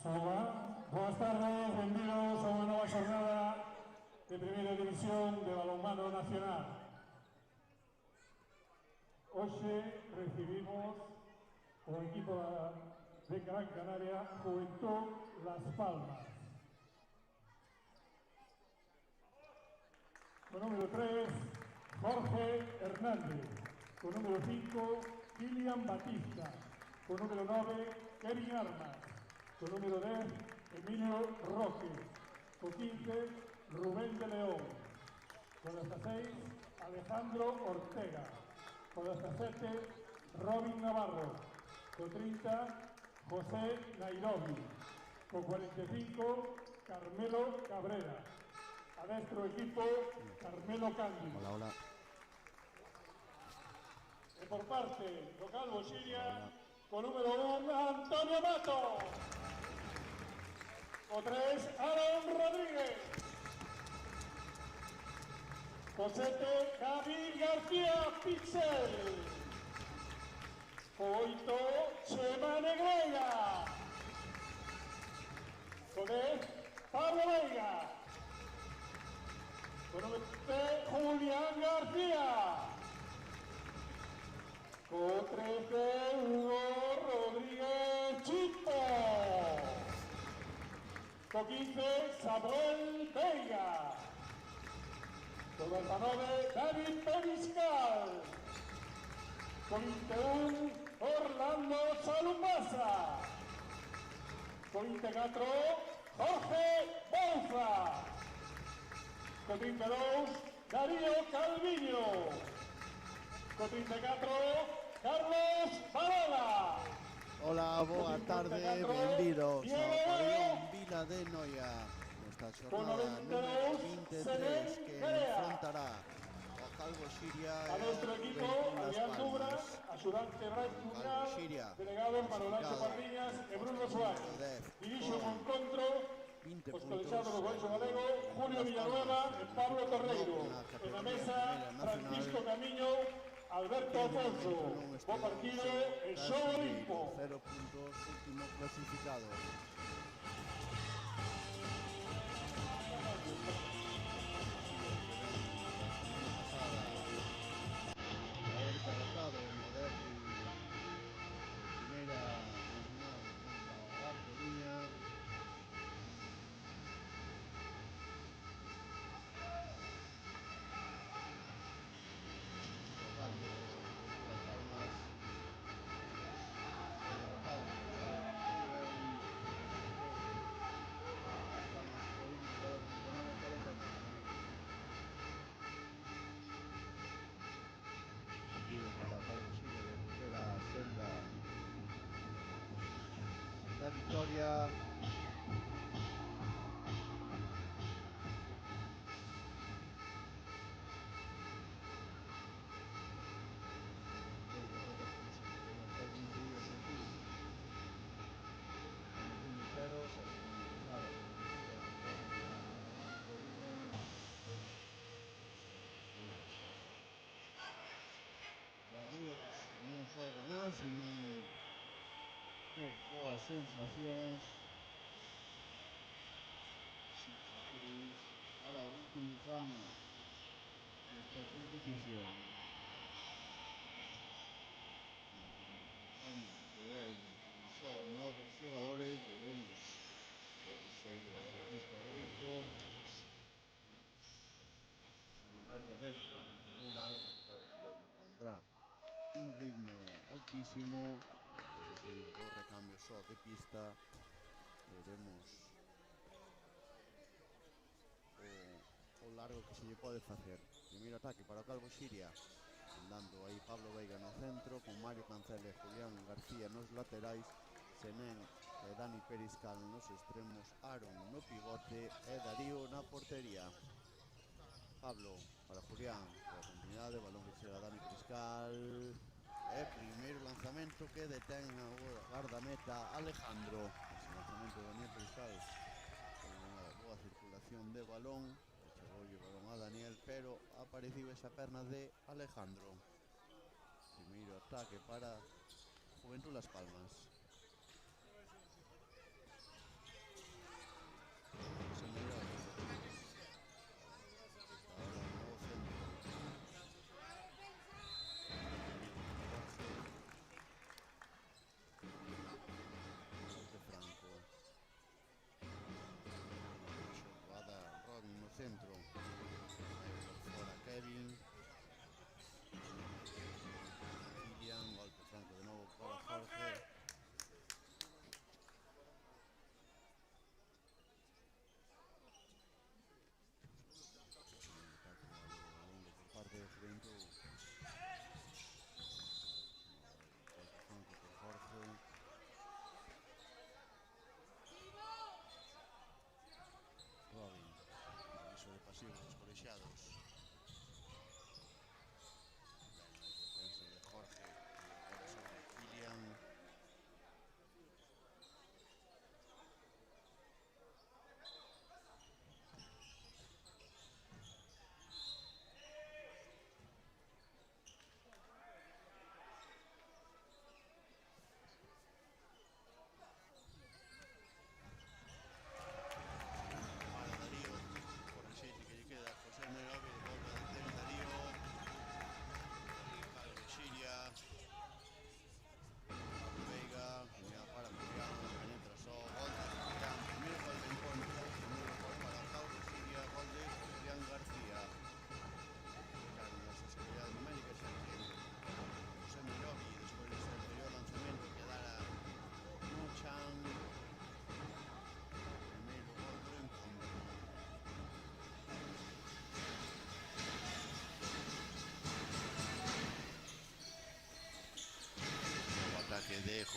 Olá, boas tardes, benvidos a unha nova xornada de Primeira División de Balonmano Nacional. Hoxe recibimos o equipo de Gran Canaria Juventud Las Palmas. Con número 3, Jorge Hernández. Con número 5, Kilian Batista. Con número 9, Kevin Armas. Con número 10, Emilio Roque. Con 15, Rubén de León. Con hasta 6, Alejandro Ortega. Con hasta 7, Robin Navarro. Con 30, José Nairobi. Con 45, Carmelo Cabrera. A nuestro equipo, Carmelo Cándido. Hola, hola. Y por parte local Boxiria, con número 1, Antonio Mato. Con 3, Aaron Rodríguez. Con 7, Javi García Pixel. Con 8, Chema Negreira. Con 10, Pablo Veiga. Con número 3, Julián García. Con 13, Hugo Rodríguez Chico. Con 15, Samuel Veiga. Con 19, David Periscal. Con 21, Orlando Salumbasa. Con 24, Jorge Bouza. Con 32, Darío Calviño. Con 34, Carlos Parola. Hola, boa tarde, benvidos ao pabellón Vila de Noia. Nesta xornada número 23 que enfrontará o Calvo Xiria a nuestro equipo, Adrián Dubra, ayudante Brais Mundial, delegados Manolacho Pardiñas e Bruno Suárez. Dirixe un encontro hospitalizado no Goicho Galego, Julio Villanueva e Pablo Torreiro. En la mesa, Francisco Camiño, Alberto Afonso. Bo partido e xogo limpo. 0 puntos, último clasificado. Haber derrotado en o derbi de Primeira Nacional contra o A Coruña. Las Palmas derrotado para Calvo Xiria de volver a senda da victoria. Non foi ganar, sino boas sensacións. Para o último tramo desta competición. Son 9 xogadores, debemos ser o favorito. Pondrá un ritmo altísimo, es decir, 2 recambios só de pista. Veremos o largo que se lle pode facer. Primeiro ataque para o Calvo Xiria, andando aí Pablo Veiga no centro, con Mario Cancel e Julián García nos laterais, Senén e Dani Periscal nos extremos, Aaron no pivote e Darío na portería. Pablo para Julián, coa continuidade, balón que chega a Dani Periscal, e primeiro lanzamento que detén a guardameta Alejandro. Ese lanzamento de Dani Periscal con unha boa circulación de balón, chegou o balón a Daniel, pero apareciu esa perna de Alejandro. Primeiro ataque para Juventud Las Palmas.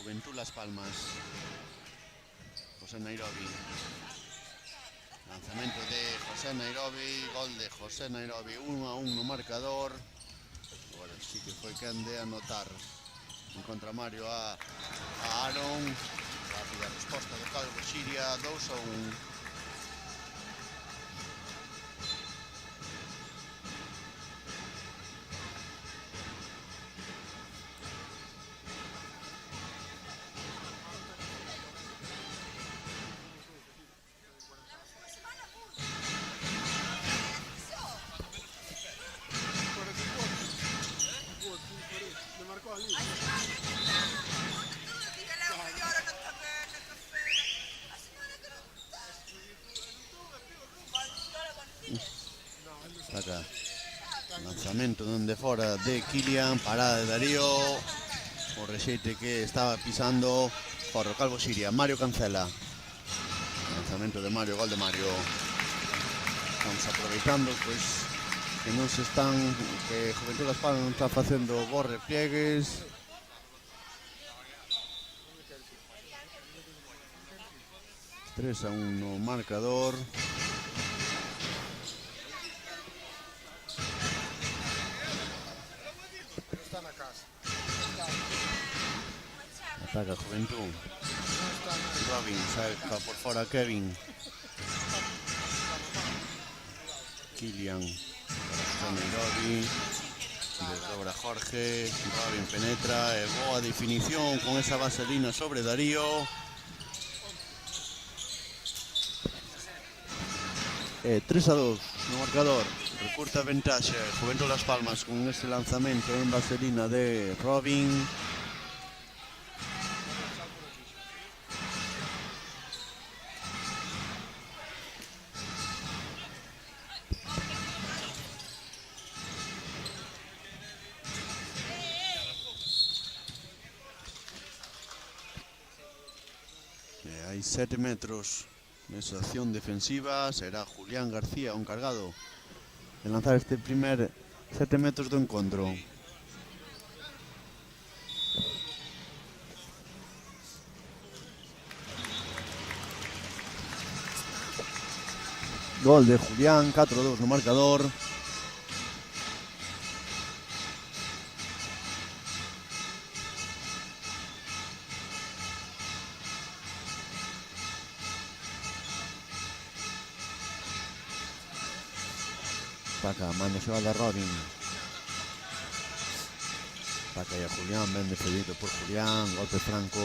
Juventud Las Palmas. José Nairobi. Lanzamento de José Nairobi, gol de José Nairobi, 1-1 no marcador. Agora sí que foi quen de anotar. En contra Mario a Aaron. Rápida resposta do Calvo Xiria, 2-1. Saca lanzamento donde fora de Kilian, parada de Darío, o rexeite que estaba pisando Porro Calvo Xiria. Mario cancela. Lanzamento de Mario, gol de Mario. Estamos aproveitando pois que non se están, que Juventud Las Palmas non está facendo bons repliegues. Tres a 1 no marcador. Ataca Juventud. Robin saca por fora Kevin. Kilian. Nairobi. Desdobra Jorge. Robin penetra. Boa definición con esa vaselina sobre Darío. 3-2 no marcador. Recurta ventaxa Juventud Las Palmas con ese lanzamento en vaselina de Robin. Hai 7 metros nesa acción defensiva. Será Julián García o encargado de lanzar este primer 7 metros do encontro. Gol de Julián, 4-2 no marcador. Paca, manda xogada Robin. Paca e a Julián, ben defendido por Julián, golpe franco.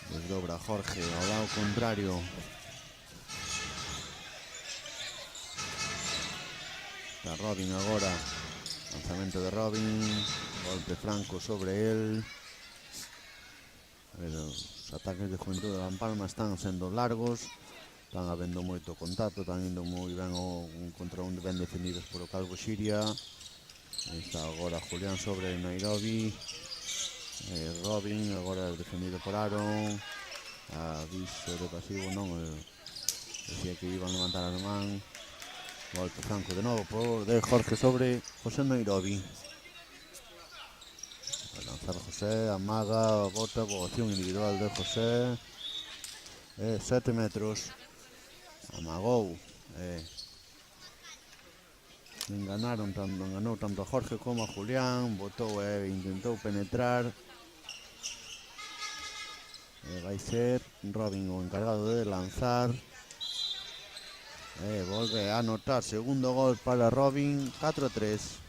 Desdobra Jorge ao lado contrario. Está Robin agora. Lanzamento de Robin, golpe franco sobre él. Os ataques de Juventud de Las Palmas están sendo largos, están habendo moito contacto, están indo moi ben un contra un ben defendidos por o Calvo Xiria. Está agora Julián sobre Nairobi. Robin agora defendido por Aaron. Aviso de pasivo non, decía que iban a levantar a man. Golpe franco de novo por de Jorge sobre José Nairobi. A lanzar José, amaga, bota, bogación individual de José. 7 metros. Amagou. Enganou tanto a Jorge como a Julián. Botou e intentou penetrar. Vai ser Robin o encargado de lanzar. Volve a anotar segundo gol para Robin. 4-3.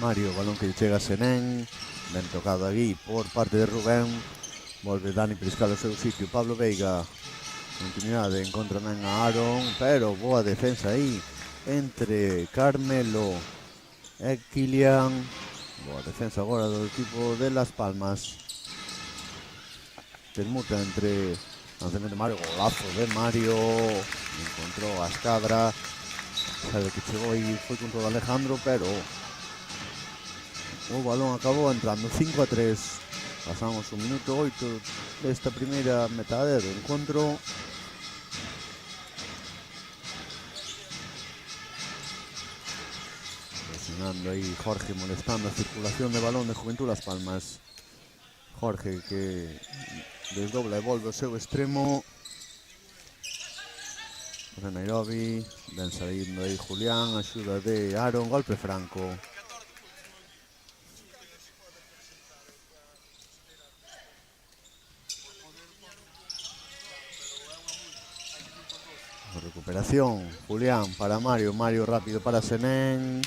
Mario, balón que chega a Senén, ben tocado aquí por parte de Rubén. Volve Dani Priscal ao seu sitio, Pablo Veiga, continuidade, encontra ben a Aaron, pero boa defensa aí entre Carmelo e Kilian. Boa defensa agora do equipo de Las Palmas. permuta entre lanzamento de Mario, golazo de Mario, encontrou a escadra, sabe que chegou e foi con todo Alejandro, pero o balón acabou entrando 5-3. Pasamos o minuto 8 desta primeira metade do encontro. Presionando aí Jorge, molestando a circulación de balón de Juventud Las Palmas. Jorge que desdobla e volve ao seu extremo. Nairobi, ven saindo aí Julián, axuda de Aaron, golpe franco. Recuperación, Julián para Mario, Mario rápido para Senén.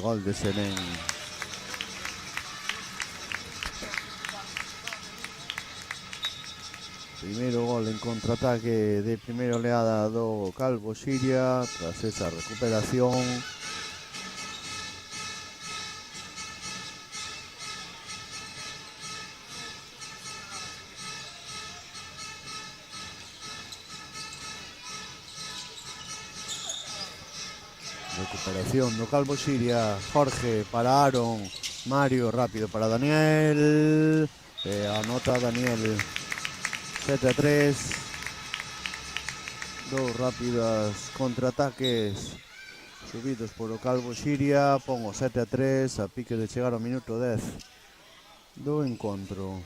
Gol de Senén. Primeiro gol en contraataque de primeira oleada do Calvo Xiria tras esa recuperación. Recuperación do Calvo Xiria, Jorge para Aaron, Mario rápido para Daniel, anota Daniel. 7-3, dos rápidas contraataques subidos por o Calvo Xiria, pon o 7-3 a pique de chegar ao minuto 10 do encontro.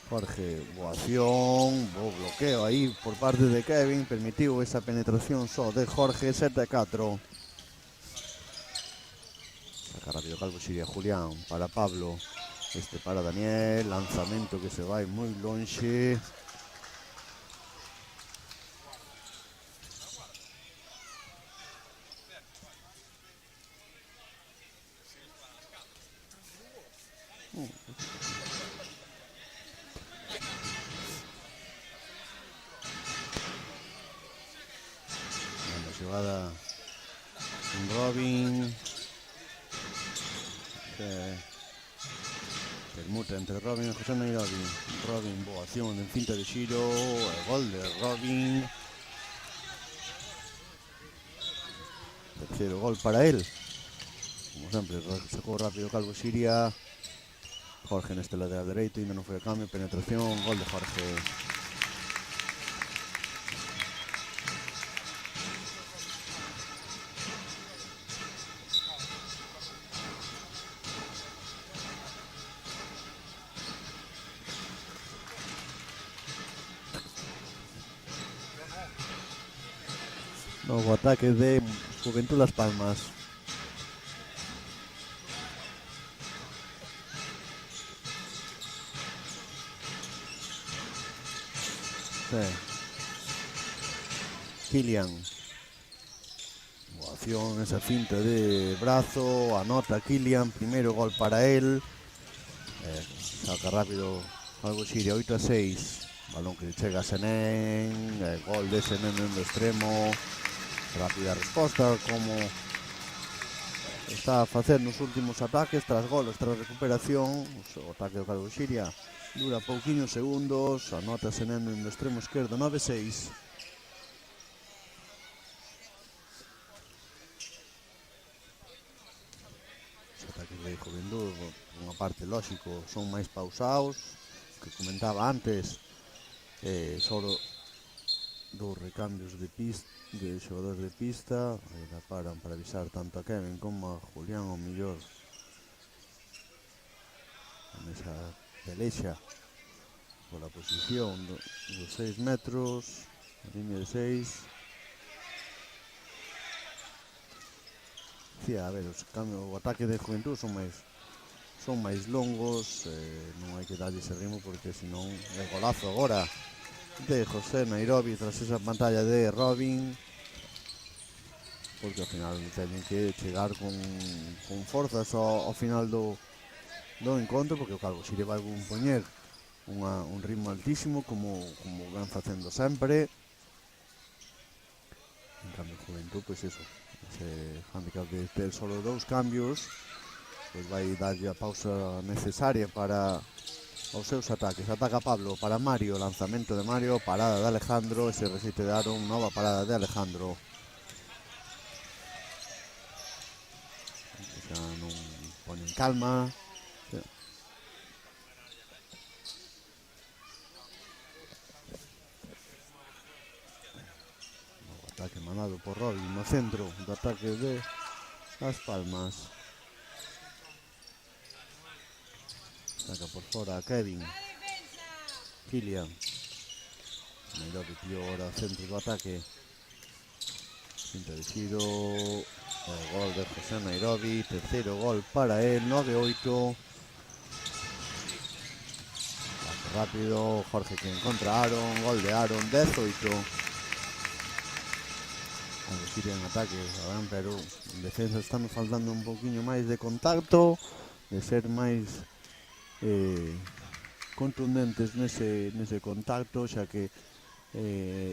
Jorge, boa acción, bo bloqueo aí por parte de Kevin, permitiu esa penetración só de Jorge. 7-4. Saca rápido Calvo Xiria, Julián para Pablo, este para Daniel, lanzamento que se vai moi lonxe. Buena xogada con Robin. Permuta entre Robin e José Nairobi. Robin, boa acción en finta de xiro, gol de Robin. Terceiro gol para él. Como sempre, sacou rápido Calvo Xiria. Jorge neste lateral dereito, ainda non foi a cambio, penetración, gol de Jorge. Novo ataque de Juventud Las Palmas. Kilian. Boa acción, esa finta de brazo, anota Kilian, primeiro gol para él. Saca rápido Calvo Xiria, 8-6. Balón que chega a Senén, gol de Senén en do extremo. Rápida resposta, como está a facer nos últimos ataques, tras goles, tras recuperación. O ataque do Calvo Xiria dura pouquiños segundos, anota Senén no extremo esquerdo, 9-6. Os ataques de Juventud, unha parte lógico, son máis pausados, que comentaba antes, solo dos recambios de pista, de xogadores de pista, ainda paran para avisar tanto a Kevin como a Julián, ao mellor nesa pelexa pola posición dos 6 metros, a línea de 6. Sí, a ver, o ataque de Juventud son máis longos, non hai que darlle ese ritmo porque senón é golazo agora de José Nairobi tras esa pantalla de Robin, porque ao final teñen que chegar con forzas ao final do encontro, porque o Calvo Xiria vai poñer un ritmo altísimo como ven facendo sempre. En cambio Juventud, pois iso, ese handicap de ter solo 2 cambios, pois vai darlle a pausa necesaria para os seus ataques. Ataca Pablo para Mario, lanzamento de Mario, parada de Alejandro, ese resiste de Aaron, nova parada de Alejandro. Xa non ponen calma. Novo ataque mandado por Robin no centro do ataque de Las Palmas. Saca por fora a Kevin. Kylian. Nairobi pillou ahora o centro do ataque. Quinto de giro. El gol de José Nairobi. Terceiro gol para él. 9-8. Rápido. Jorge que encontra a Aaron. Gol de Aaron. 10-8. Cuando sigue en ataque, pero en defensa están faltando un poquinho máis de contacto, de ser máis contundentes nese contacto, xa que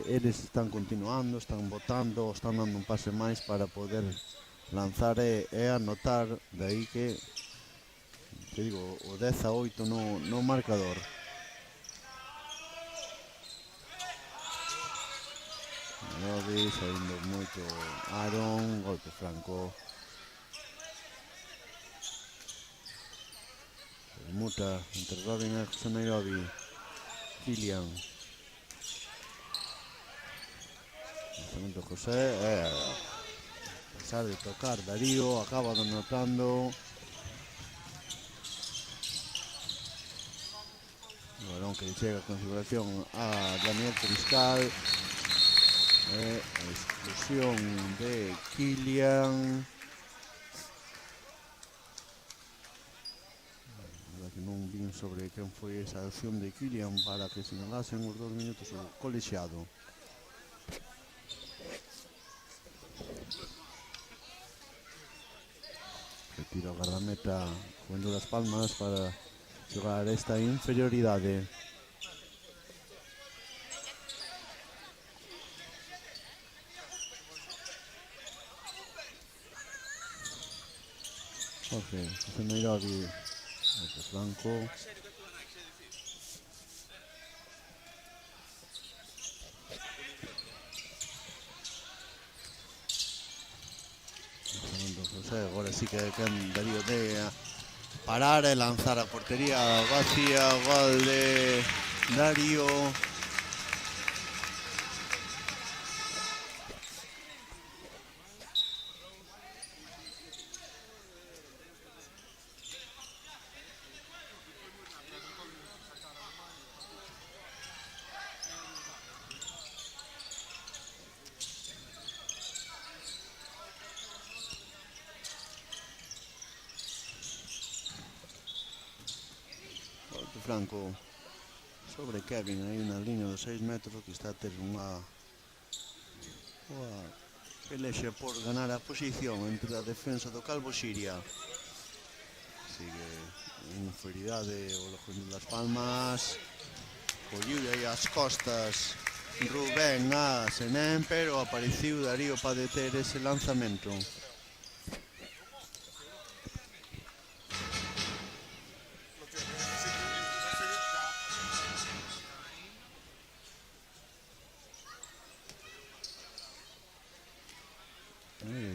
eles están continuando, están botando, están dando un pase máis para poder lanzar e anotar, de aí que te digo, o 10-8 no marcador. Nairobi, saindo moito Aaron, golpe franco. Permuta entre Robin e José Nairobi. Kylian. Lanzamento José, a pesar de tocar Darío, acaba anotando. O balón que chega a configuración a Daniel Triscal. A explosión de Kylian. Que non vin sobre quen foi esa acción de Kylian para que sinalasen os 2 minutos o colexiado. Retira o guardameta Juventud Las Palmas para xogar esta inferioridade. Jorge, José Nairobi, otro flanco. José, agora sí que Darío de parar e lanzar a portería vacía, gol de Darío. Franco sobre Kevin aí na línea dos 6 metros, que está a ter unha pelexa por ganar a posición entre a defensa do Calvo Xiria. Sigue en inferioridade o Juventud Las Palmas, colliu aí as costas Rubén a Senén, pero apareciu Darío para deter ese lanzamento.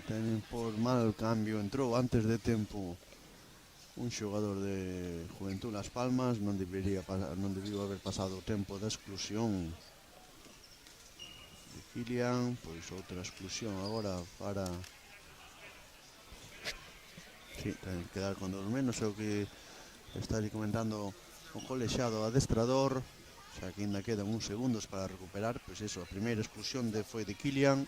Ten por mal cambio, entrou antes de tempo un xogador de Juventud Las Palmas, non debiu haber pasado o tempo da exclusión de Kylian, pois outra exclusión agora para ten que quedar con 2 menos, é o que está comentando o colexiado adestrador, xa que ainda quedan uns segundos para recuperar, pois eso, a primeira exclusión foi de Kylian.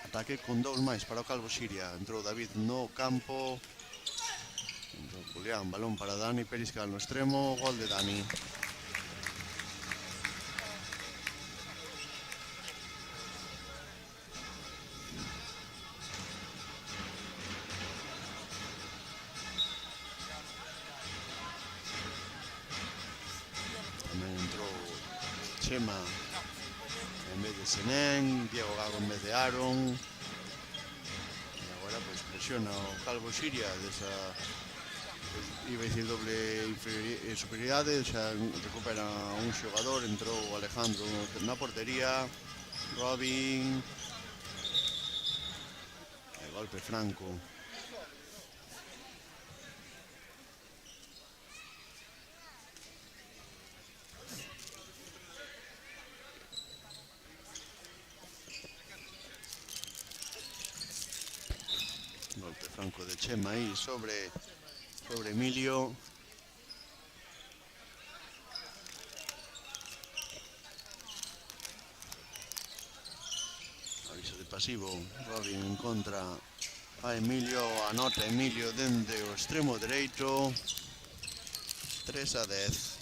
Ataque con 2 máis para o Calvo Xiria. Entrou David no campo. Entrou Julián, balón para Dani Periscal no extremo, gol de Dani. Tamén entrou Chema en vez de Senén, Diego Gago en vez de Aaron. E agora pois presiona o Calvo Xiria desa, iba a dicir doble superioridade, xa recupera un xogador, entrou Alejandro na portería, Robin, e golpe franco. Golpe franco de Chema aí sobre Emilio. Aviso de pasivo, Robin en contra a Emilio, anota Emilio dende o extremo dereito, 3-10.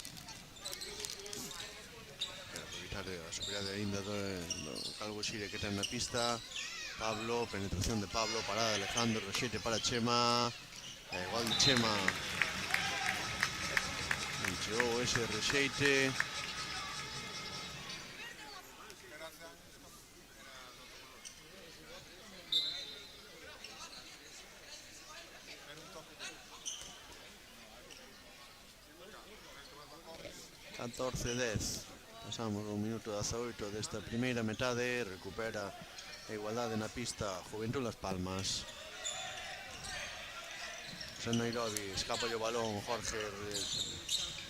Quero aproveitar a superioridade ainda do Calvo Xiria que ten na pista. Pablo, penetración de Pablo, parada de Alejandro, rexeite para Chema, gol de Chema. Chegou ese rexeite. Pasamos o minuto 18 desta primeira metade. Recupera a igualdade na pista Juventud Las Palmas. José Nairobi, escapa o balón, Jorge,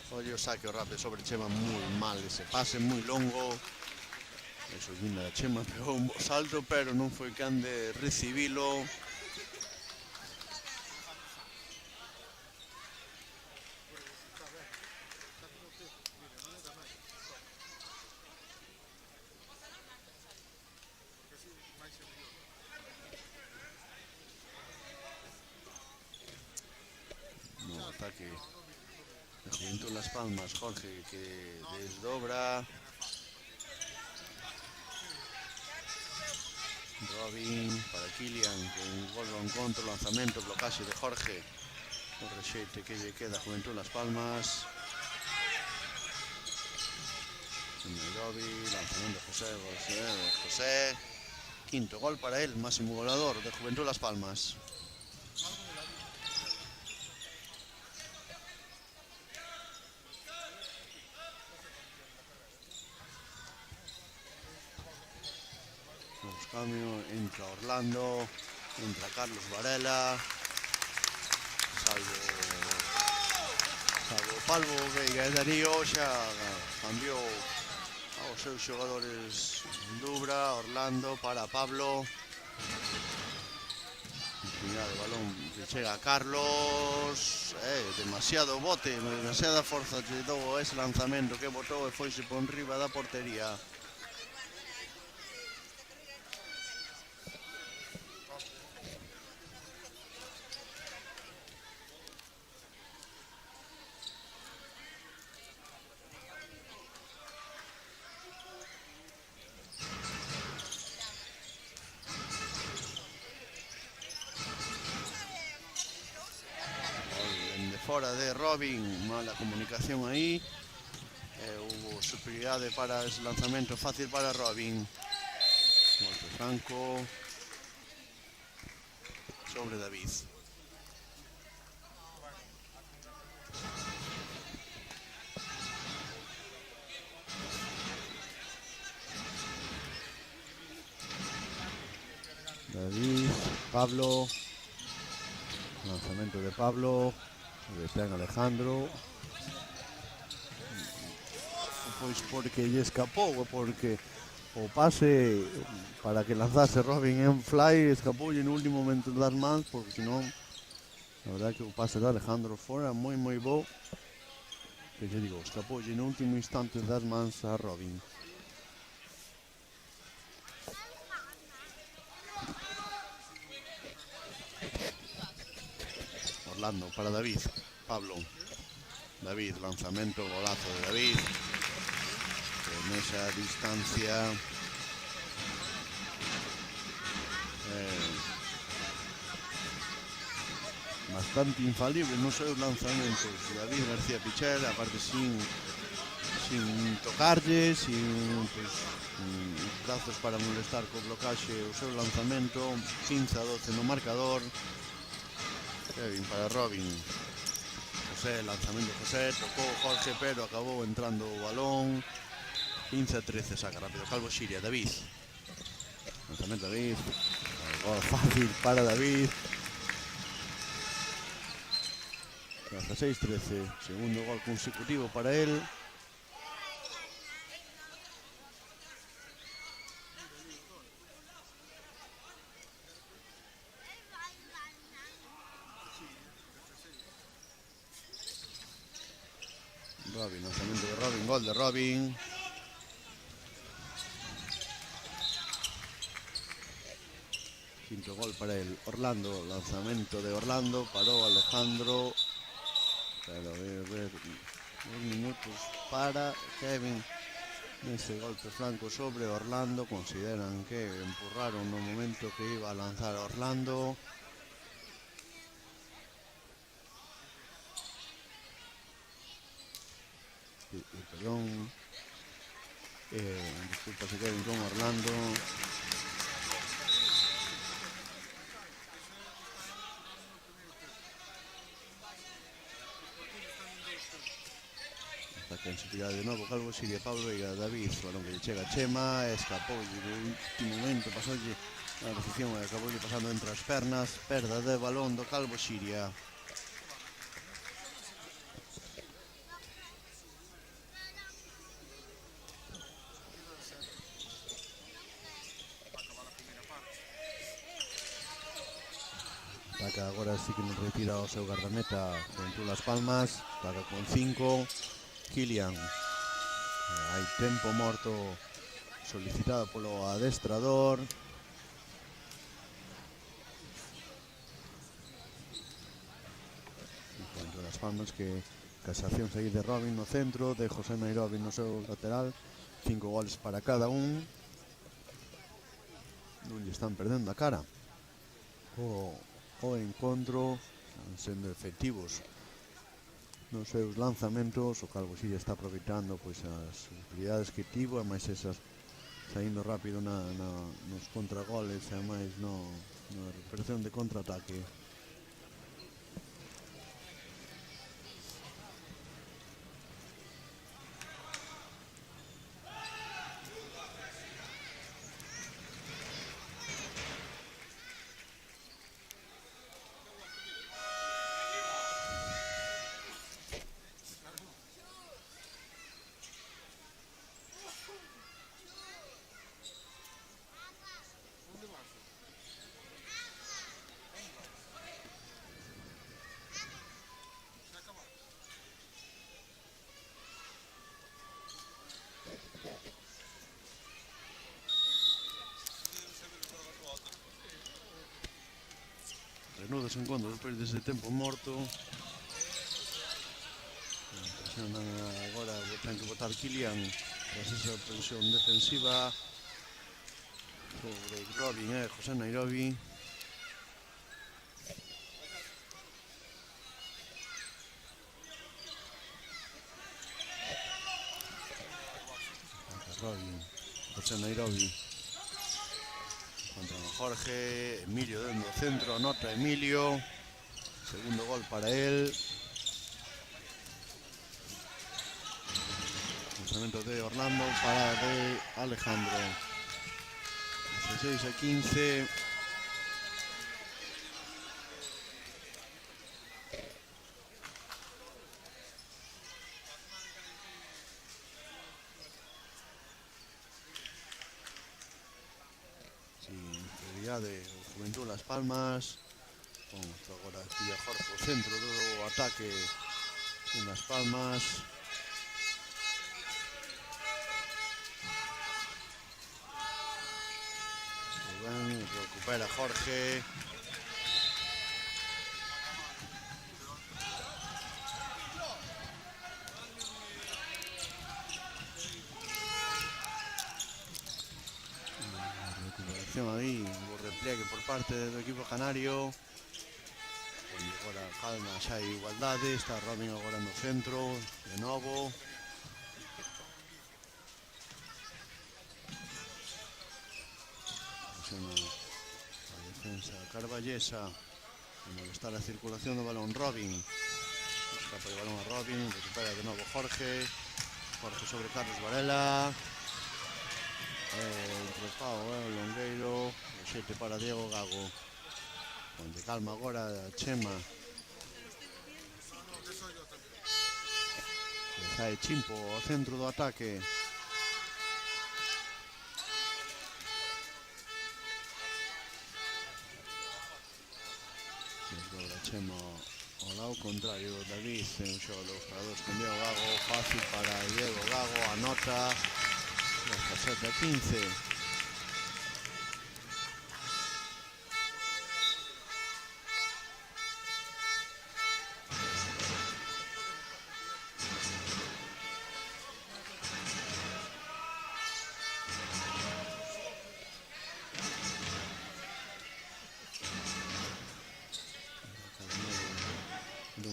oye o saque rápido sobre Chema, moi mal ese pase, moi longo. Eso vinda da Chema, pegou un salto, pero non foi can de recibilo. No ataque de Juventud Las Palmas, Jorge que desdobra. Robin para Kilian, que volve ao encontro, lanzamento, blocaxe de Jorge. O rexeite que lle queda a Juventud Las Palmas. Nairobi, lanzamento de José. Quinto gol para él, máximo goleador de Juventud Las Palmas. Cambio, entra Orlando, entra Carlos Varela, salvo Pablo Veiga e Darío, xa cambiou aos seus xogadores Dubra, Orlando para Pablo. Mira, o balón que chega a Carlos, demasiado bote, demasiada forza que dou ese lanzamento que botou e foise por riba da portería. Fora de Robin, mala comunicación aí. Hubo superioridade para ese lanzamento fácil para Robin. Golpe franco sobre David. Pablo, lanzamento de Pablo. Está en Alejandro. Pois porque lle escapou, porque o pase para que lanzase Robin en fly escapoulle no último momento das mans, porque senón a verdade que o pase de Alejandro fora moi bo, que lle digo, escapoulle no último instante das mans a Robin. Orlando para David. Pablo. David, lanzamento, golazo de David. En esa distancia bastante infalible nos seus lanzamentos. David García Pichel, aparte sin tocarlle, sin brazos para molestar co blocaxe o seu lanzamento. 15-12 no marcador. Kevin para Robin. José, lanzamento José, tocou Jorge, pero acabou entrando o balón. 15-13, saca rápido Calvo Xiria. David, lanzamento David, gol fácil para David. 16-13, segundo gol consecutivo para él. Robin, lanzamiento de Robin, gol de Robin. Quinto gol para el Orlando, lanzamiento de Orlando, paró Alejandro. Pero ver 2 minutos para Kevin. Ese golpe flanco sobre Orlando. Consideran que empurraron no momento que iba a lanzar a Orlando. Perdón. Disculpa si Kevin con Orlando. Ataca en seguridad de nuevo Calvo Xiria, Pablo Veiga, David, balón que lle chega a Chema, escapou no último momento, pasoulle a recepción e acabou pasando entre as pernas, perda de balón do Calvo Xiria. Ataca agora sí que nos retira o seu guardameta con Las Palmas, ataca con 5. Kylian, hai tempo morto solicitado polo adestrador. Contra Las Palmas, que casación seguir de Robin no centro, de José Nairobi no seu lateral. 5 goles para cada un. Non lle están perdendo a cara o encontro, sendo efectivos nos seus lanzamentos. O Calvo Xiria está aproveitando pois as utilidades que tivo, e máis esas saindo rápido nos contragoles, e máis na recuperación de contraataque. Reanuda ese encontro despois dese tempo morto. Presionan agora, ten que botar Kylian tras esa presión defensiva sobre Robin e José Nairobi. Robin, José Nairobi contra Jorge. Emilio dentro do centro, anota Emilio, segundo gol para él. Lanzamiento de Orlando para de Alejandro. 16-15. De Juventud Las Palmas, con agora Pilla Jorge o centro do ataque en Las Palmas. Ben, recupera Jorge. Atención aí, o repliegue por parte do equipo canario. Agora calma, xa hai igualdade. Está Robin agora no centro, de novo. A defensa carballesa. Molestar a circulación do balón. Robin. Escapa o balón a Robin. Recupera de novo Jorge. Jorge sobre Carlos Varela. Entre Pau, Longueiro. O 7 para Diego Gago. Onde calma agora Chema. Sae Chimpo ao centro do ataque. Desdobra Chema ao lado contrario. David en o xogo dos jugadores con Diego Gago. Fácil para Diego Gago. Anota. Hasta 7-15.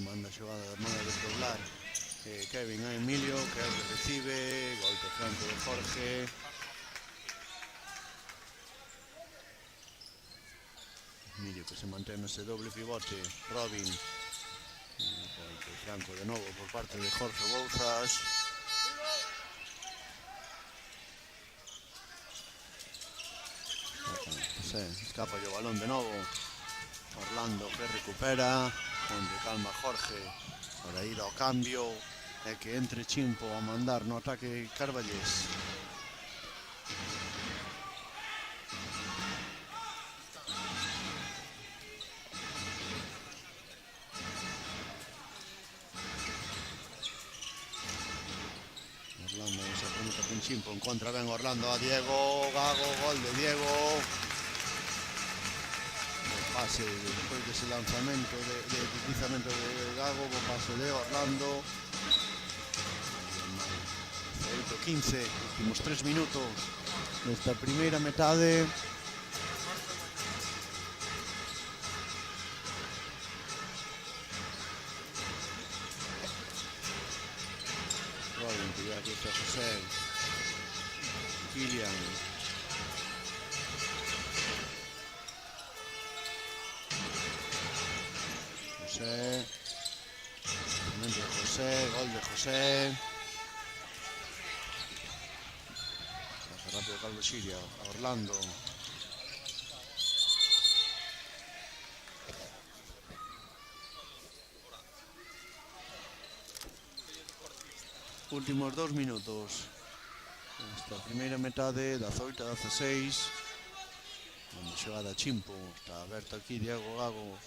Manda xogada da manga de doblar Kevin a Emilio, que é o que recibe. Golpe franco de Jorge. Emilio que se mantén nese doble pivote. Robin. Golpe franco de novo por parte de Jorge Bouzas. Escapa o balón de novo. Orlando que recupera. Onde calma Jorge para ir ao cambio e que entre Chimpo a mandar no ataque Carballés. Orlando se pregunta con Chimpo, encontra ben Orlando a Diego Gago, gol de Diego. Pase despois dese lanzamento de deslizamento de Gago, o pase de Orlando. 8-15, últimos 3 minutos nesta primeira metade. Robin, que aquí está José. Kilian. José, gol de José. Hace rápido Calvo Siria, a Orlando. Últimos 2 minutos. Esta primeira metade, 18-16. Onde xogada Chimpo. Está aberto aquí Diego Gago.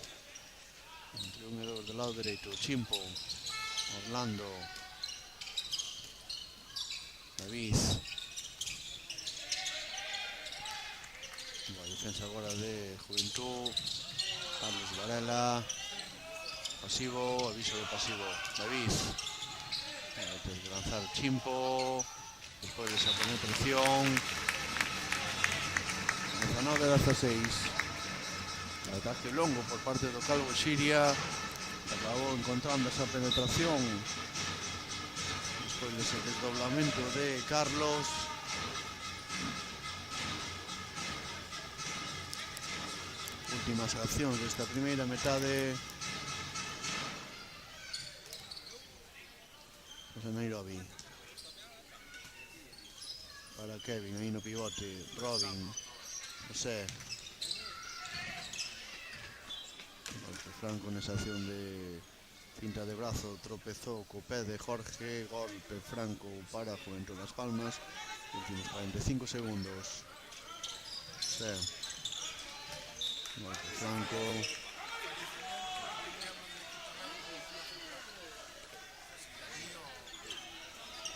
Entre un e dos do lado dereito. Chimpo. Orlando. David. Boa defensa agora de Juventud. Carlos Varela. Pasivo, aviso de pasivo. David. Tens que lanzar Chimpo. Despois desa penetración. 19-16. Ataque longo por parte do Calvo Siria. Acabou encontrando esa penetración despois dese desdoblamento de Carlos. Últimas accións desta primeira metade. José Nairobi para Kevin, aí no pivote. Robin, José. Golpe franco nesa acción de cinta de brazo, tropezou co pé de Jorge. Golpe franco para Juventud Las Palmas. Últimos 45 segundos. José. Golpe franco.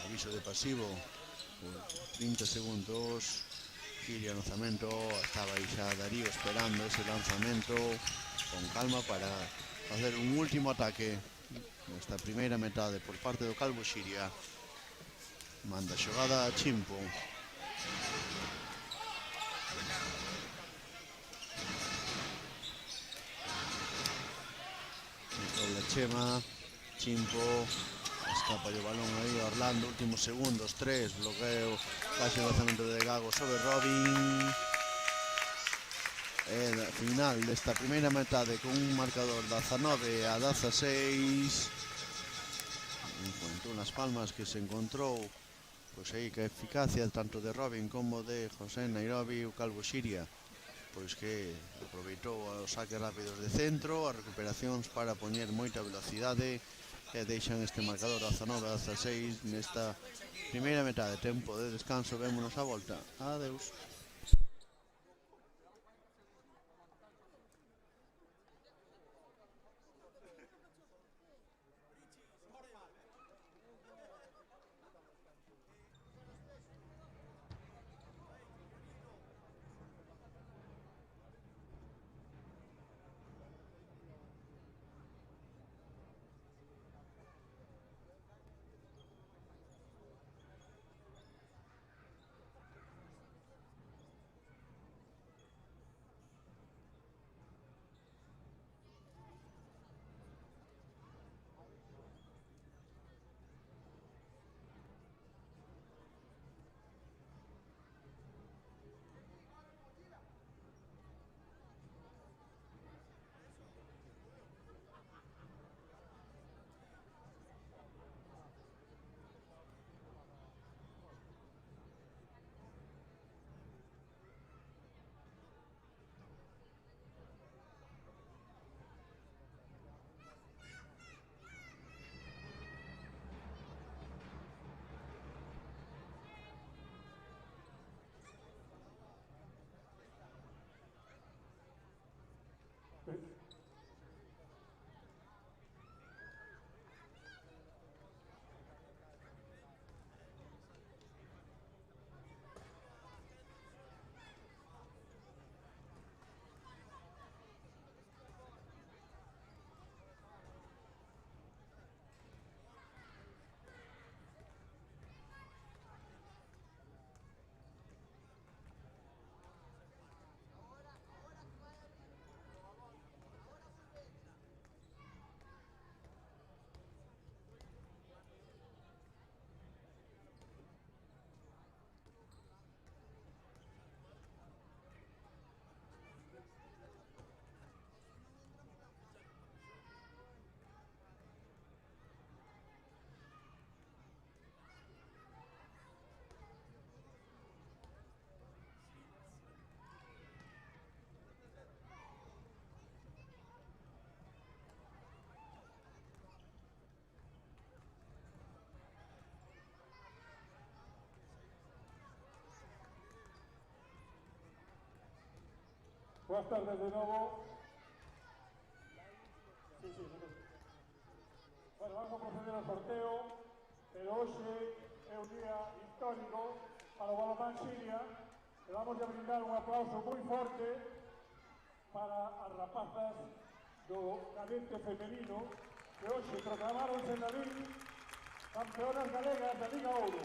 Aviso de pasivo. 30 segundos. Siria lanzamento. Estaba aí xa Darío esperando ese lanzamento con calma para facer un último ataque nesta primeira metade por parte do Calvo Siria. Manda xogada a Chimpo. Doble Chema, Chimpo, escapa o balón aí Orlando, últimos segundos, 3, bloqueo, casi o lanzamento de Gago sobre Robin. E final desta primeira metade con un marcador 19-16. En Las Palmas que se encontrou pois aí que a eficacia tanto de Robin como de José Nairobi, o Calvo Xiria, pois que aproveitou os saques rápidos de centro, as recuperacións para poñer moita velocidade e deixan este marcador 19-16 nesta primeira metade. Tempo de descanso, vémonos a volta. Adeus. Buenas tardes de nuevo. Bueno, vamos a proceder ao sorteo, pero hoxe é un día histórico para o Balonmán Xiria, e vamos a brindar un aplauso moi forte para as rapazas do cadete femenino que hoxe proclamaronse na LIG campeonas galegas da Liga Ouro.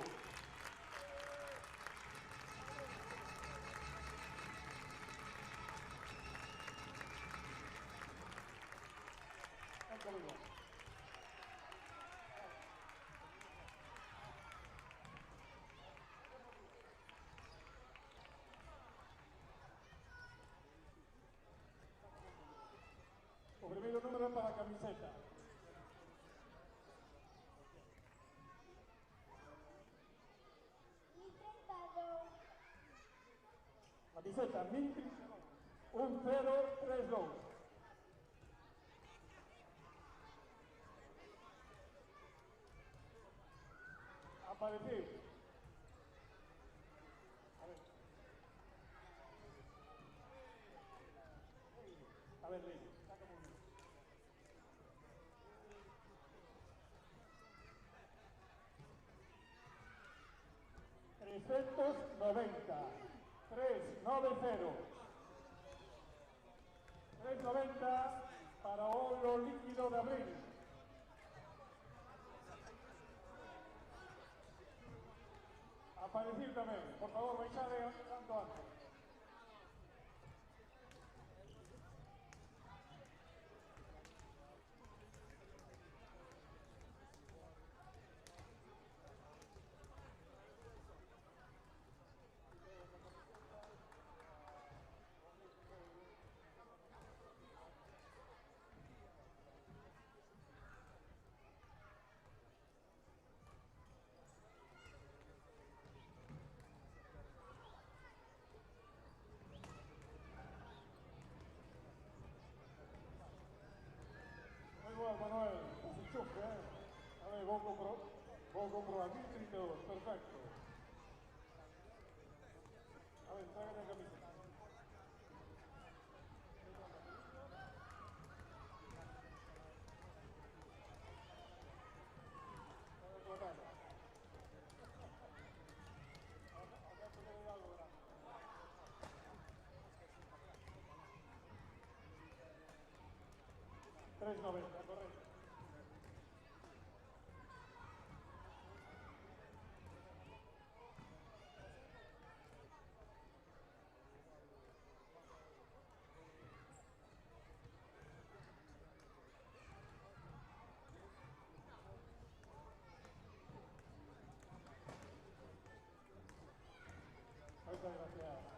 O primeiro número para a camiseta. Camiseta 1032. Aparecer. A ver, Ley. 390. 390 para oro líquido de abril. Aparecer tamén, por favor, baixade tanto antes. vou comprobar 1032, perfecto. A ver, tráigame a camiseta. Acá se le da algo grande. 390, correcto. Muchas gracias.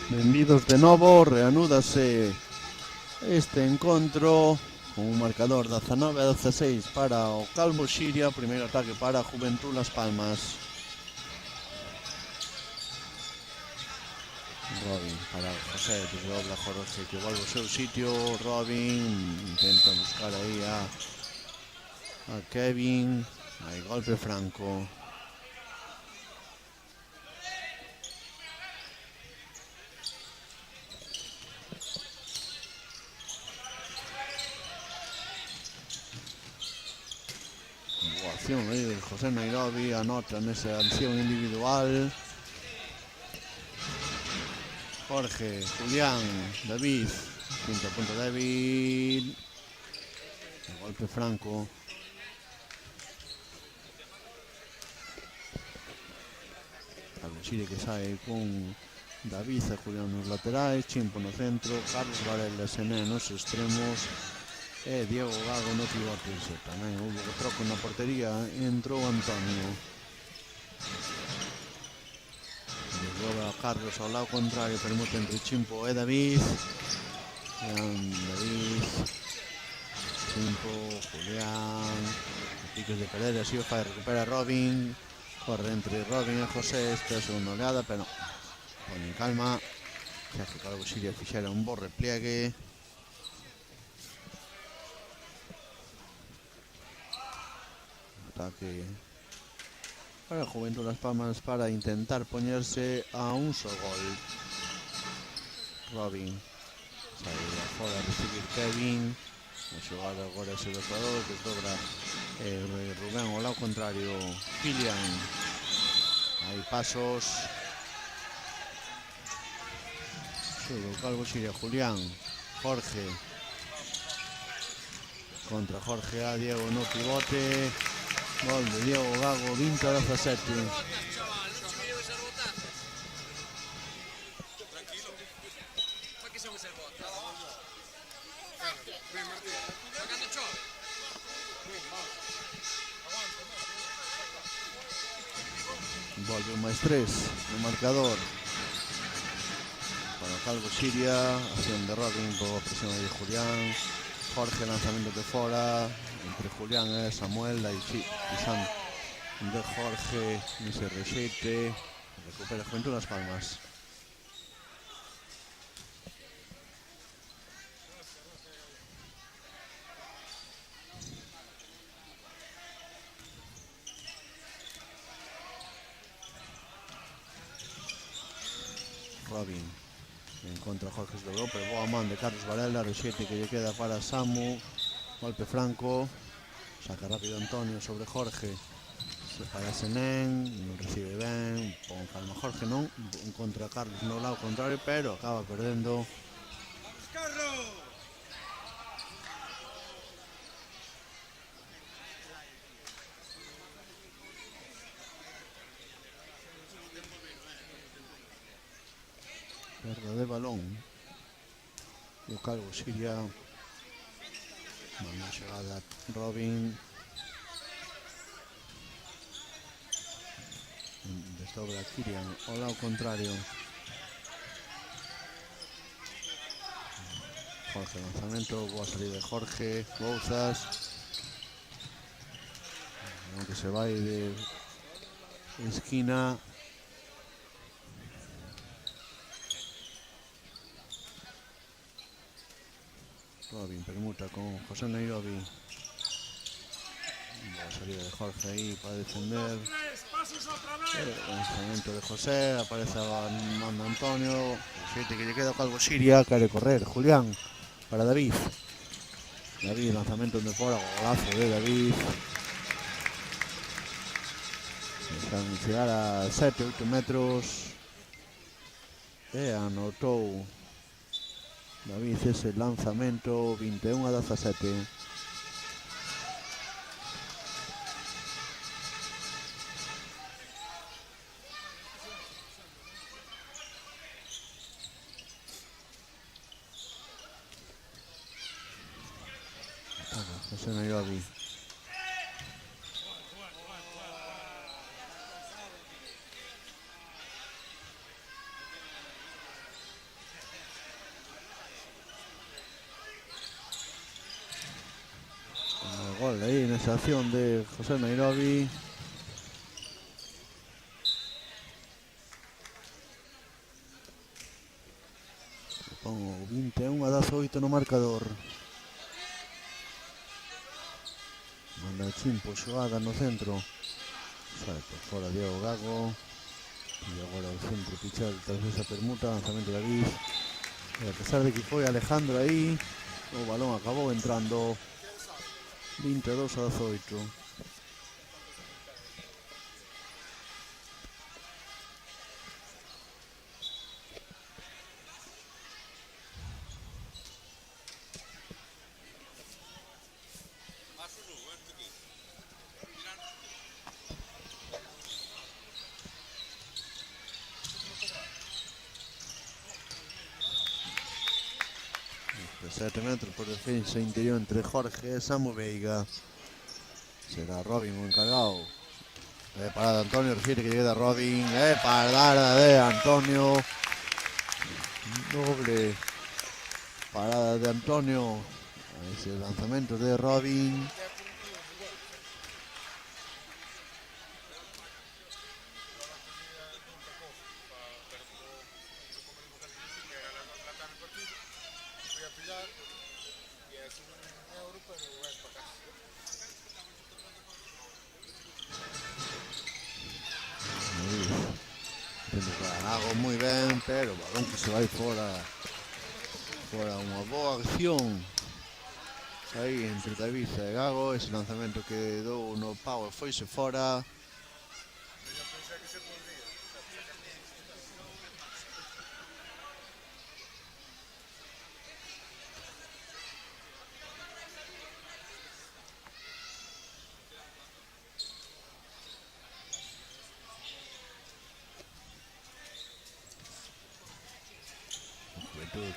Benvidos de novo, reanúdase este encontro con un marcador 19-16 para o Calvo Xiria, primeiro ataque para Juventud Las Palmas. Robin para José, desdobla Jorge que volve ao seu sitio. Robin intenta buscar aí a Kevin, aí golpe franco. Boa acción aí de José Nairobi, anota nesa acción individual. Jorge, Julián, David, quinto punto débil. El golpe franco. Calvo Xiria que sae con David e Julián nos laterais, Chimpo no centro, Carlos Varela, Sené nos extremos e Diego Gago no pivote. Tamén houve troco na portería, entrou Antonio. Desdobra Carlos ao lado contrario, permute entre Chimpo e David. David, Chimpo, Julián, piques de perder, así o fai, recupera Robin, corre entre Robin e José, esta é a segunda oleada, pero poñen calma, xa que Calvo Xiria fixera un bo repliegue. Ataque para Juventud Las Palmas para intentar poñerse a un só gol. Robin sai agora a recibir Kevin, a xogar agora ese dosador, desdobra Rubén ao lado contrario, Kilian, hai pasos, sube Calvo Xiria, Julián, Jorge, contra Jorge a Diego no pivote, gol de Diego Gago, 20-17. Volve un máis 3 no marcador para Calvo Xiria, acción de Robin por presión de Julián, Jorge lanzamento de fora entre Julián e Samuel, aí sí, pisando de Jorge nese rexeite, recupera Juventud Las Palmas. Robin encontra Jorge de Europa, boa man de Carlos Varela, rexete que lle queda para Samu, golpe franco, saca rápido Antonio sobre Jorge, se para Senén, non recibe ben, pon calma Jorge, non encontra Carlos no lado contrario, pero acaba perdendo. Perda de balón e o Calvo Xiria manda a chegada Robin, desdobra Kirian ao lado contrario, Jorge lanzamento, boa salida de Jorge, Bouzas, aunque se vai de esquina. Robin permuta con José Nairobi. Boa salida de Jorge aí para defender. Lanzamento de José, aparece a manda Antonio. Xeite que lle queda o Calvo Xiria, quere correr Julián para David. David, lanzamento de fora, golazo de David. Están chegar a 7-8 metros. E anotou David ese lanzamento, 21-17. José Nairobi. esa acción de José Nairobi. Pongo 21-18 no marcador. Manda Chimpo, xogada no centro. Sai por fora Diego Gago. E agora o centro pichar tras esa permuta, lanzamento de David. E a pesar de que foi Alejandro aí, o balón acabou entrando 22-18. De 7 metros por defensa interior entre Jorge e Samu Veiga. Será Robin o encargado. Parada de Antonio, refiere que llega Robin. Parada de Antonio. Doble parada de Antonio. Ese lanzamiento de Robin. Hago muy bien, pero balón que se va aí fora. Fora unha boa acción aí entre David e Gago. Ese lanzamento que dou no pau e foise fora.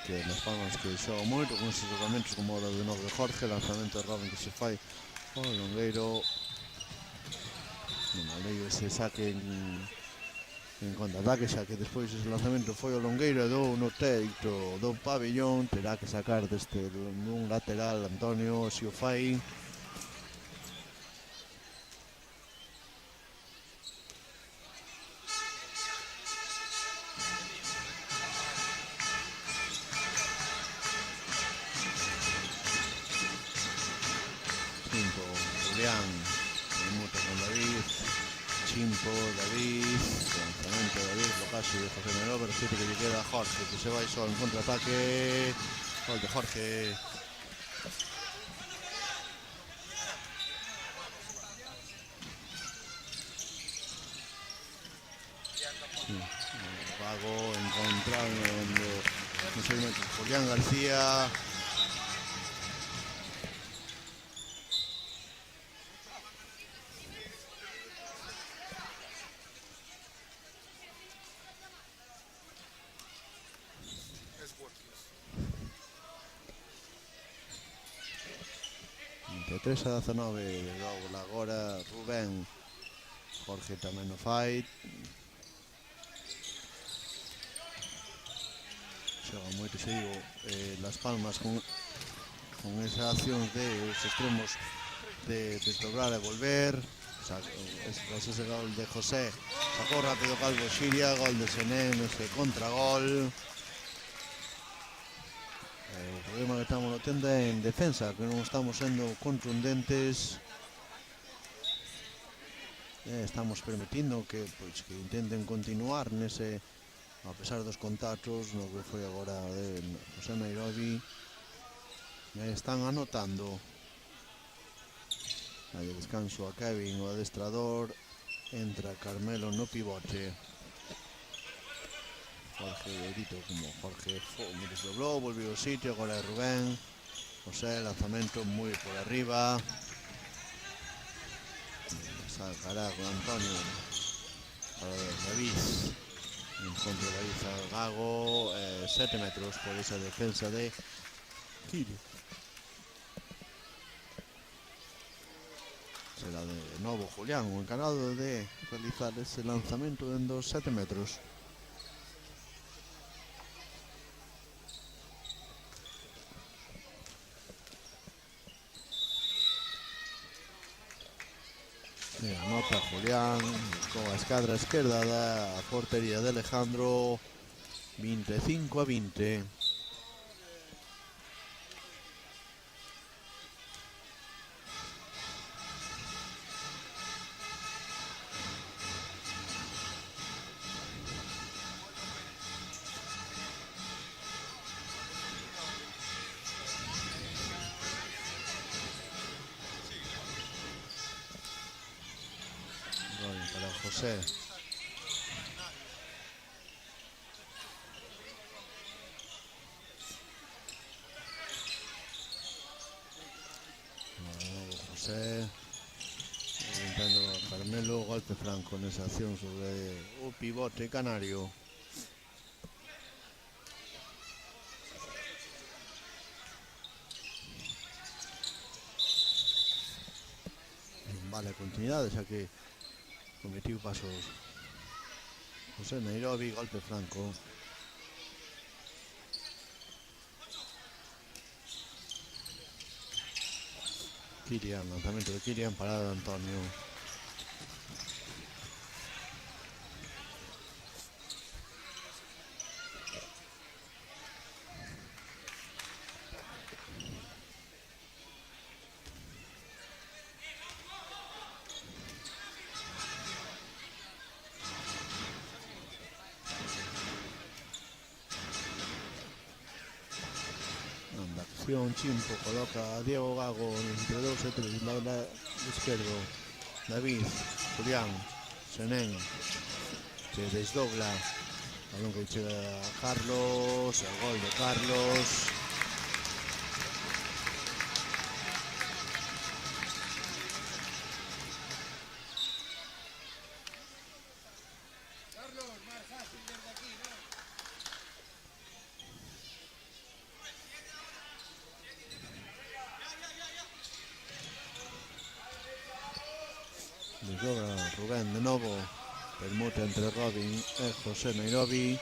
Que nas Palmas que xoga moito con esos tocamentos como o de novo de Jorge, lanzamento de Robin que se fai o longueiro. No maleio ese saque en contraataque, xa que despois ese lanzamento foi o longueiro e dou no teito do pabellón. Terá que sacar deste nun lateral Antonio, se o fai. Chimpo, David, lanzamento de David, blocaxe de José Nairobi, pero siete que lle queda a Jorge, que se vai só en contraataque. Gol de Jorge. Vago encontrando no 6 metros Julián García. De 3-19 logo agora Rubén. Jorge tamén no fai. Xoga moito, xe digo, Las Palmas con esa acción de os extremos de desdobrar e volver. Tras ese gol de José sacou rápido Calvo Xiria, gol de Senén, ese contragol. O problema que estamos tendo é en defensa, que non estamos sendo contundentes. Estamos permitindo que intenten continuar nese, a pesar dos contactos, no que foi agora de José Nairobi. Están anotando. Hai descanso a Kevin, o adestrador. Entra Carmelo no pivote. Jorge Edito como Jorge desdoblou, volvió ao sitio, agora é Rubén. José, lanzamento moi por arriba. Sacará con Antonio para David. Encontro de David al Gago. 7 metros por esa defensa de Kiri. Será de novo Julián, o encargado de realizar ese lanzamento en dos 7 metros. E anota Julián con a escadra esquerda da portería de Alejandro. 25-20. Para José. José intentando Carmelo, golpe franco nesa acción sobre o pivote canario. Vale a continuidade, xa que cometiu pasos José Nairobi, golpe franco. Kilian, lanzamento de Kilian, parada de Antonio. Anda, acción, Chimpo, coloca a Diego Gago entre 2 e 3, lado esquerdo. David, Julián, Senén, que desdobla. Balón que chega a Carlos, el gol de Carlos. Desdobla Rubén de novo. Permuta entre Robin e José Nairobi.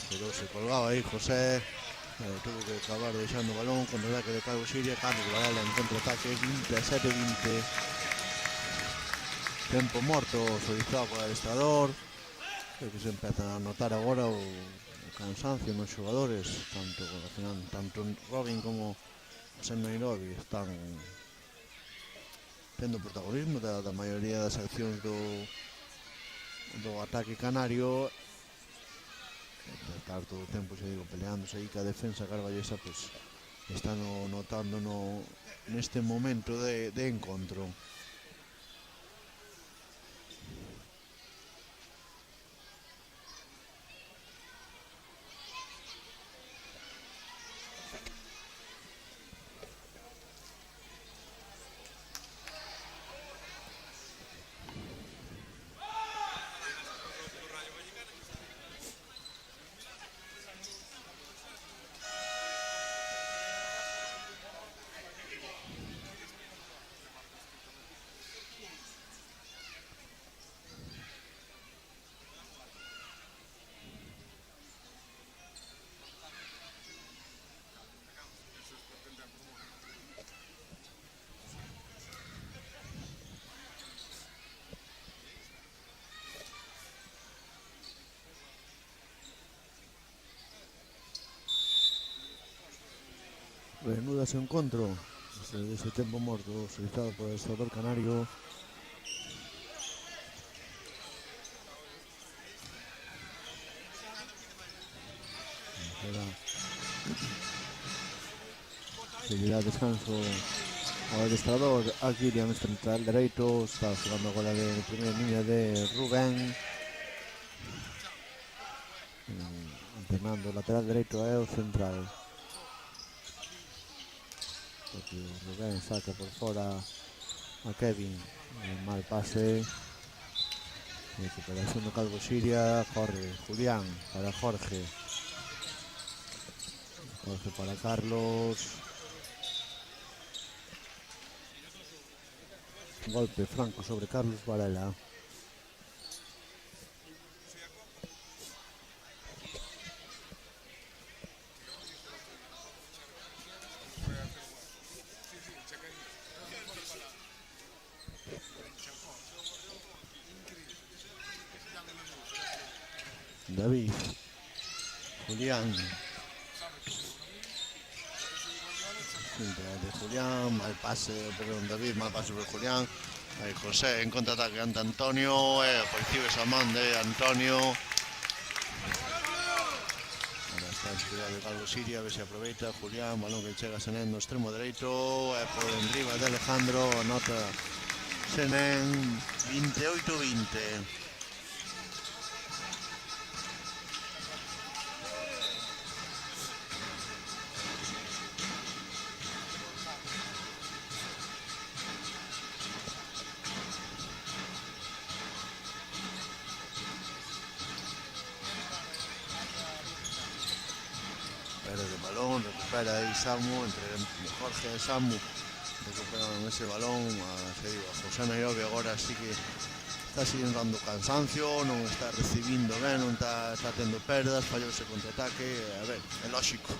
Pero se colgaba aí José. Tuvo que acabar deixando o balón con el ataque de Carlos Siria. Carlos Varela en contraataque. 27-20. Tempo morto solicitado por el adestrador. Creo que se empeza a notar agora o cansancio nos xogadores. Tanto Robin como José Nairobi están tendo protagonismo da maioría das accións do ataque canario. Estar todo o tempo, xa digo, peleándose aí que a defensa carballesa pues, está notando neste momento de encontro. Reanuda ese encontro desde ese tempo morto solicitado por el adestrador canario. Seguirá descanso ao adestrador. Aquí Kilian central dereito. Está jugando agora de primeira línea de Rubén. Alternando lateral dereito é o central. Porque Rubén saca por fora a Kevin. Mal pase. Recuperación do Calvo Siria. Corre Julián para Jorge. Jorge para Carlos. Golpe franco sobre Carlos Varela. David. Julián. De Julián, mal pase, perdón, David, mal pase por Julián. Aí José en contraataque ante Antonio, recibe esa man de Antonio. Ahora está en seguridade de Calvo Siria, a ver se aproveita Julián, balón que chega Senén no extremo dereito, por enriba de Alejandro, anota Senén, 28-20. Recupera ahí Samu, entre Jorge e Samu recuperan ese balón a José Nairobi agora sí que está dando cansancio, non está recibindo ben, non está tendo perdas, fallou ese contraataque, a ver, é lógico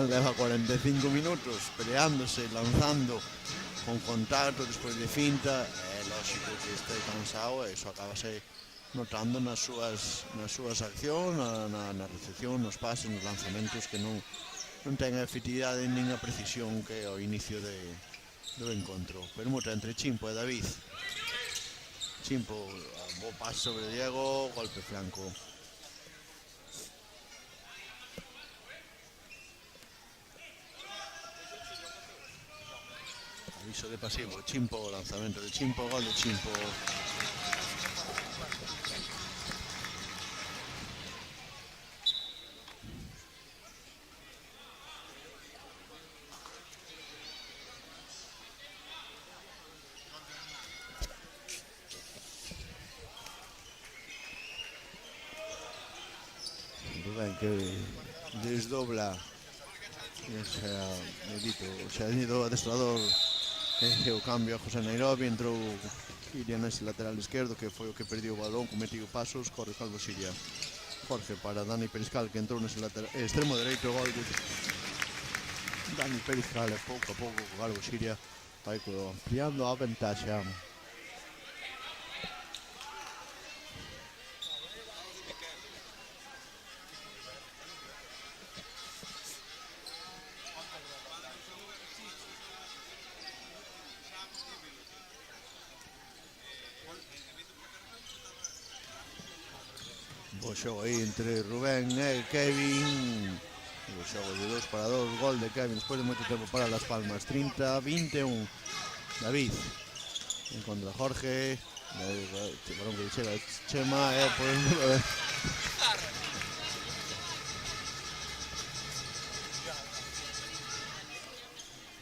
leva 45 minutos peleándose, lanzando con contacto despois de finta, é lógico que este cansado e iso acabase notando nas súas accións, na recepción, nos pases, nos lanzamentos que non ten a efectividade nin a precisión que é o inicio do encontro. Permuta entre Chimpo e David. Chimpo, bo pase sobre Diego, golpe franco. Aviso de pasivo, Chimpo, lanzamento de Chimpo, gol de Chimpo. Que desdobla se ha ido adestrador o cambio a José Nairobi, entrou Kilian nese lateral esquerdo que foi o que perdiu o balón, cometió pasos, corre Calvo Siria. Jorge para Dani Periscal que entrou nese lateral extremo dereito, gol de Dani Periscal, pouco a pouco Calvo Siria vai ampliando a ventaxa. O xogo aí entre Rubén e Kevin, o xogo de 2-2, gol de Kevin despois de moito tempo para Las Palmas, 30-21. David en contra Jorge, balón que chega Chema e por el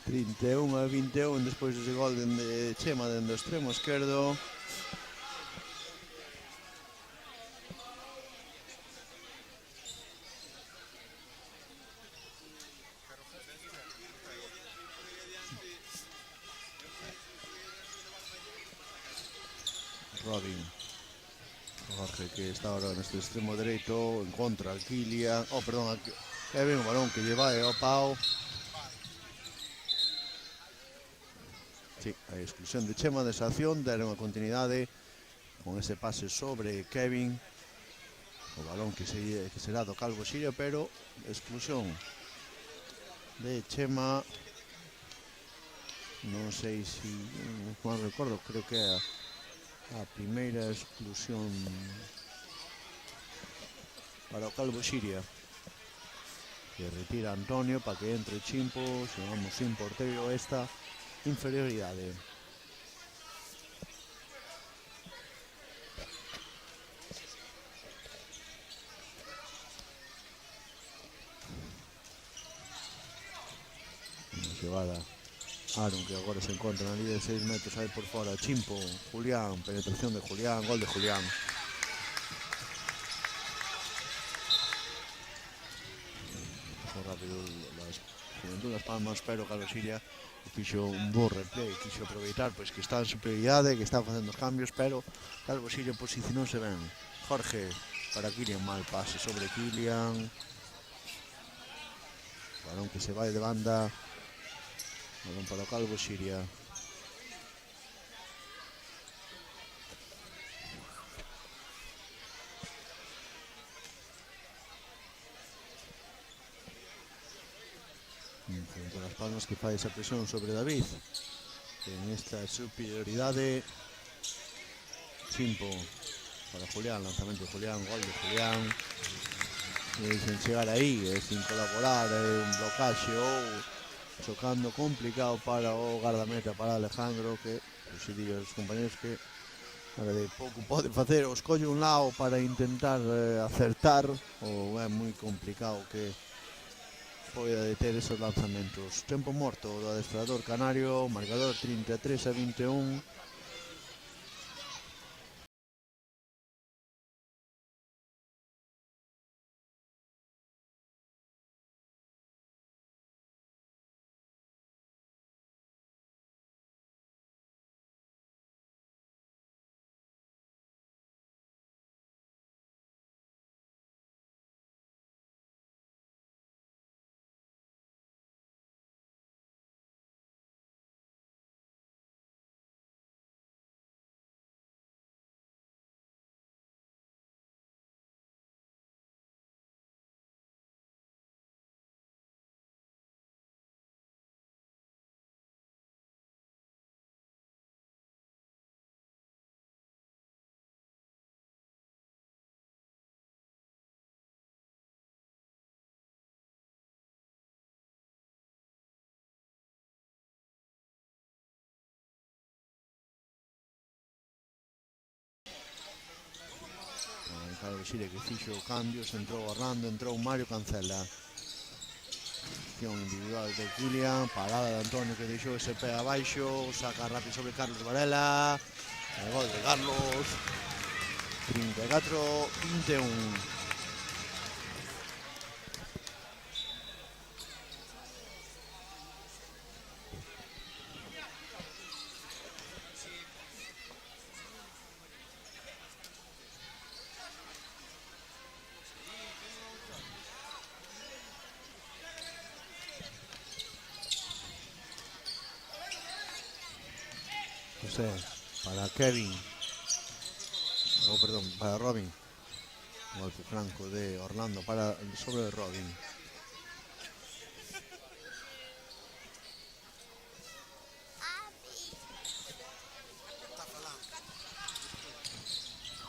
31-21 despois dese gol de Chema dentro do extremo esquerdo. Robin Jorge que está ahora en este extremo dereito en contra al Kilian, perdón, Kevin, o balón que lleva ao pau. Sí, a exclusión de Chema desa acción, deron a continuidade con ese pase sobre Kevin, o balón que será do Calvo Siria, pero exclusión de Chema, non sei se non recordo, creo que é a primeira exclusión para o Calvo Siria, que retira Antonio para que entre Chimpo, se vamos sin porteiro esta inferioridade. Unha xogada Aaron que agora se encontra na línea de 6 metros aí por fora, Chimpo, Julián, penetración de Julián, gol de Julián. Foi rápido Juventud Las Palmas, pero Calvo Siria fixo un bo replay, quixo aproveitar pois que está en superioridade, que está facendo os cambios, pero Calvo Siria posicionouse ben. Jorge para Kilian, mal pase sobre Kilian, balón que se vai de banda, balón para o Calvo Siria. Palmas que fai esa presión sobre David. En esta superioridade, Chimpo para Julián, lanzamento de Julián, gol de Julián. E sen chegar aí, sin colaborar, un blocaxe ou chocando complicado para o guardameta, para Alejandro, que pues, diría os compañeros que de pouco pode facer, os colle un lado para intentar acertar, ou é moi complicado que poida deter esos lanzamentos. Tempo morto do adestrador canario, marcador 33-21. Claro, Xire que fixo cambios, entrou Orlando, entrou Mario Cancela. Acción individual de Kilian, parada de Antonio que deixou ese pé abaixo, saca rápido sobre Carlos Varela, el gol de Carlos, 34-21. José, para Kevin, perdón, para Robin. Golpe franco de Orlando sobre Robin.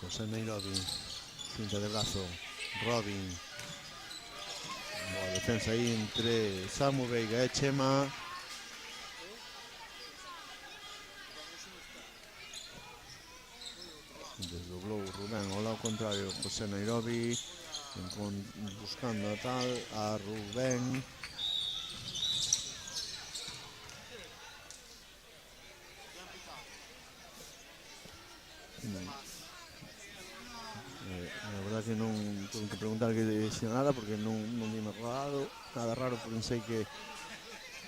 José Nairobi, cinta de brazo, Robin. Boa defensa aí entre Samu Veiga e Chema. Desdoblou Rubén ao lado contrario, José Nairobi buscando a Rubén. A verdad que non tengo que preguntar que dixo nada porque non dime nada raro, pensei que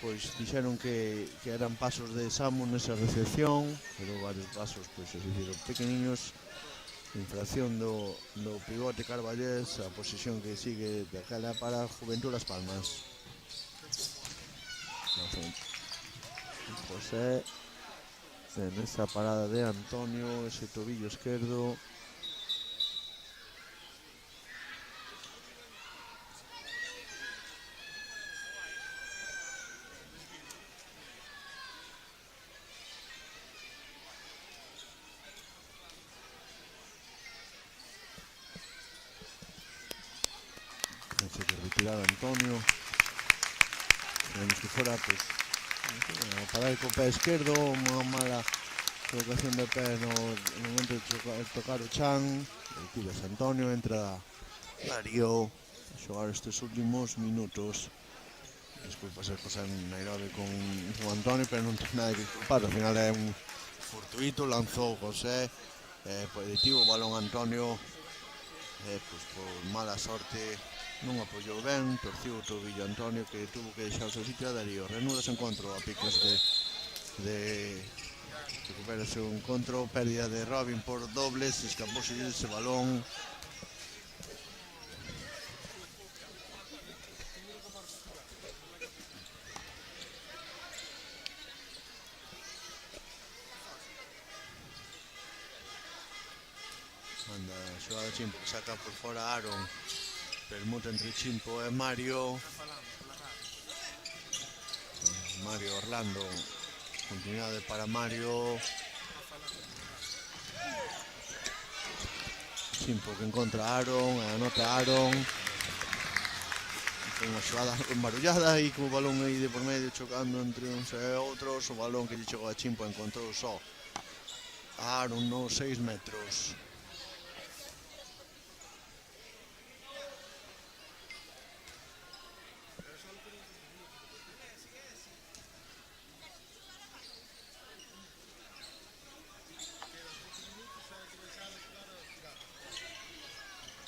pois dixeron que eran pasos de Samu nesa recepción, pero varios pasos, pois es dicir, pequeniños. Infracción do pivote Carballés, a posición que sigue daquela para Juventud Las Palmas. José, en esa parada de Antonio, ese tobillo izquierdo. Ese que retiraba Antonio. Vemos que fuera, pues, para ir con pé izquierdo, unha mala colocación de pé no momento de tocar o chan. Retiras Antonio, entra Darío a xogar estes últimos minutos. Desculpa ser José Nairobi con Antonio, pero non ten nada que culpar. Al final é un fortuito, lanzou José, positivo o balón Antonio, pues, por mala sorte non apoyou ben, torciu o tobillo Antonio, que tuvo que deixar o seu sitio a Darío. Reanuda ese encontro a picos de recupera ese encontro, pérdida de Robin por dobles, escapóse ese balón. Anda a xogada Chimpo, saca por fora Aaron, permuta entre Chimpo e Mario. Mario Orlando, continuidade para Mario. Chimpo que encontra Aaron, anota Aaron. Unha xogada embarullada e co balón aí de por medio chocando entre uns e outros. O balón que lle chegou a Chimpo encontrou só a Aaron nos 6 metros.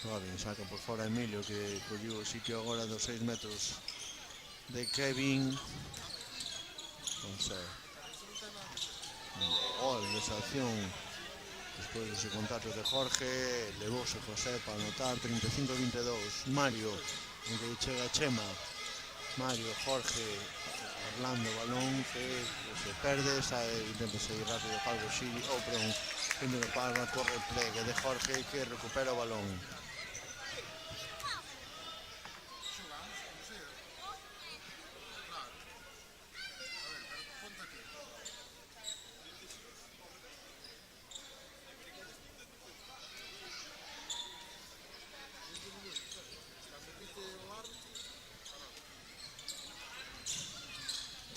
Robin saca por fora Emilio que colliu o sitio agora dos 6 metros de Kevin. Non sei. Gol desa acción despois dese contacto de Jorge. Levouse José para anotar 35-22. Mario, en que chega Chema. Mario, Jorge, Orlando, balón que se perde, intenta seguir rápido Calvo Siria, ou perdón, Índole Palma, corre el plegue de Jorge que recupera o balón.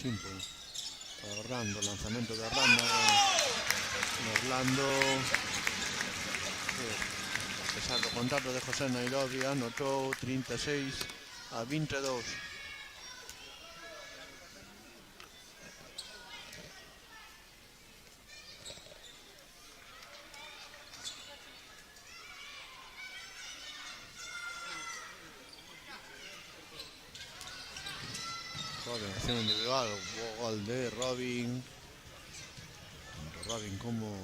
Chimpo para Orlando, lanzamento de Orlando. Orlando, a pesar do contacto de José Nairobi, anotou 36-22. Robin, acción individual, gol de Robin. Robin como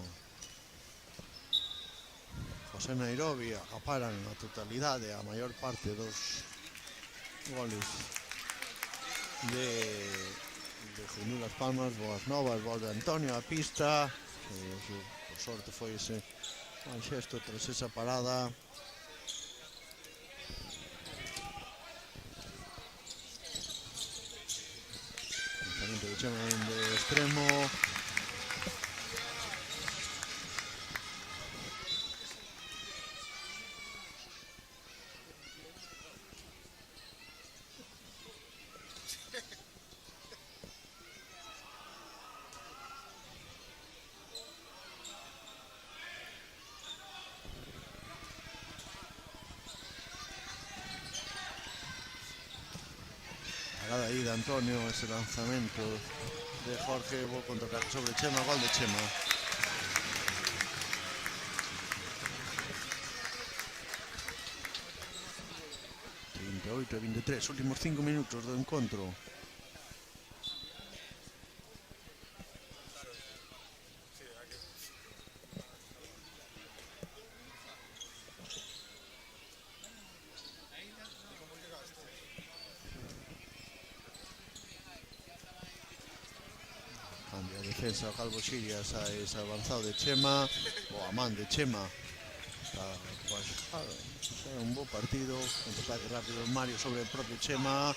José Nairobi acaparan a totalidade, a maior parte dos goles de Juvenil Las Palmas. Boas novas, volve Antonio a pista. Por sorte foi ese mal xesto tras esa parada. Lanzamento de Chema de extremo. Aí de Antonio, ese lanzamento de Jorge, bo contraataque sobre Chema, gol de Chema. (38-23), últimos 5 minutos do encontro. Defensa o Calvo Siria, ese avanzado de Chema, o a man de Chema. Un bo partido, contraataque rápido Mario sobre el propio Chema.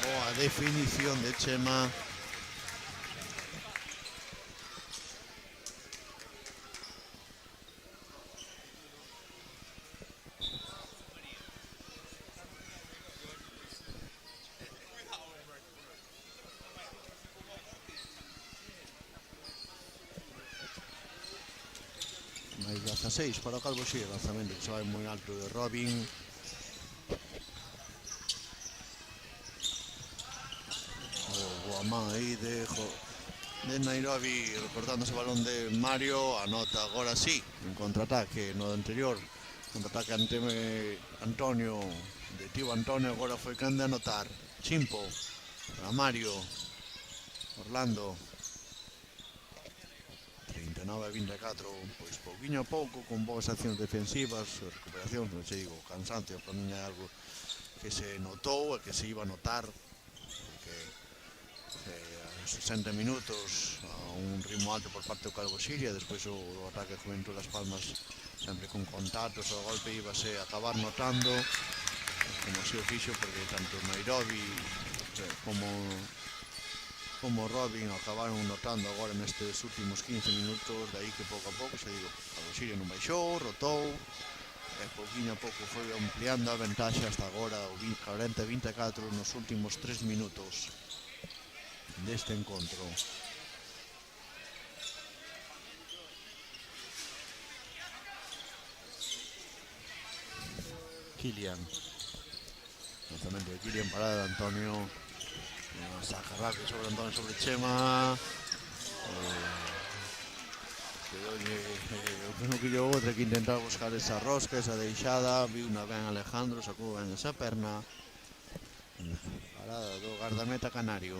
Boa definición de Chema. Mais 16 para o Calvo Siria, lanzamento que se vai moi alto de Robin. Boa man aí de Nairobi recortando ese balón de Mario. Anota agora sí, un contraataque no anterior. Contraataque ante Antonio, de tío Antonio, agora foi quen de anotar. Chimpo para Mario. Orlando. 39-24, pois pouquiño a pouco, con boas accións defensivas, recuperacións, non sei, o cansancio para min é algo que se notou e que se iba a notar, porque a 60 minutos a un ritmo alto por parte do Calvo Siria, despois o ataque Juventud Las Palmas sempre con contactos, o golpe íbase a acabar notando, como se o fixo, porque tanto Nairobi como como Robin acabaron notando agora nestes últimos 15 minutos, de aí que pouco a pouco, xa digo, Calvo Xiria non baixou, rotou, e pouquinho a pouco foi ampliando a ventaxe hasta agora o 40-24 nos últimos 3 minutos deste encontro. Kylian, lanzamento de Kylian, parada de Antonio, saca rápido sobre Antonio, sobre Chema, o mesmo que lle outra que intentar buscar esa rosca, esa deixada, viu na ben Alejandro, sacou ben esa perna, parada do guardameta canario.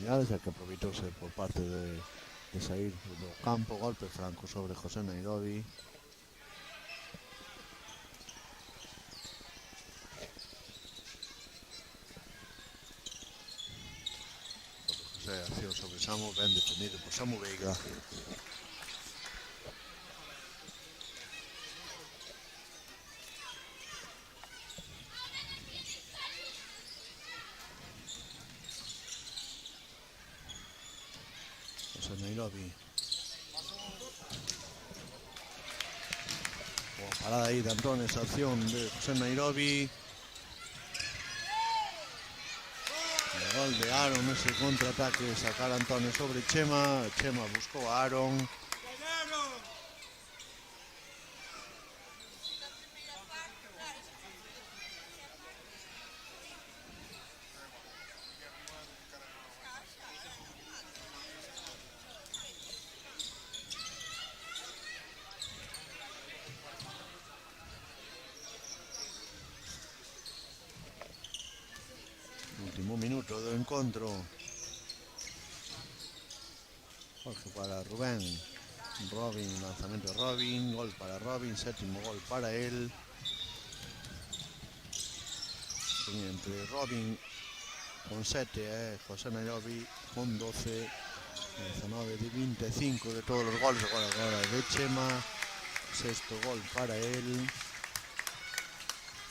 Ya que aproveitouse por parte de sair do campo, golpe franco sobre José Nairobi. José, acción sobre Samu, ben defendido por Samu Veiga. José Nairobi. Parada aí de Antón, esa acción de José Nairobi. El gol de Aaron, ese contraataque, sacar a Antonio sobre Chema. Chema buscou a Aaron. Último minuto do encontro. Jorge para Rubén. Robin, lanzamento de Robin, gol para Robin, séptimo gol para él. Entre Robin con 7, José Nairobi con 12, 19 de 25 de todos los goles agora de Chema, sexto gol para él.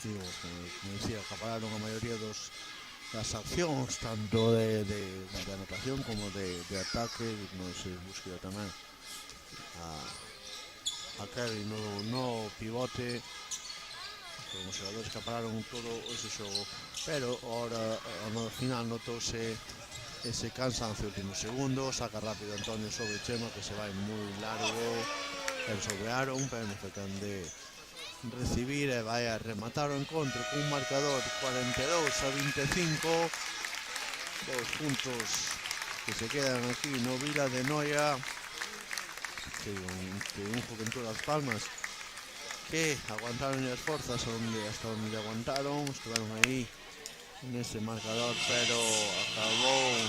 Digo, como decía, acapararon a maioría das accións, tanto de anotación como de ataque. Non se busca tamén a Kevin no pivote, como xogadores que apararon todo ese xogo, pero ahora no final notouse ese cansancio último segundo. Saca rápido Antonio sobre Chema, que se vai moi largo, el sobre Aaron, pero non foi can de recibir e vai a rematar o encontro con un marcador 42-25, 2 puntos que se quedan aquí no Vila de Noia, que un Juventud Las Palmas que aguantaron as forzas hasta onde aguantaron, estuvieron aí nese marcador, pero acabou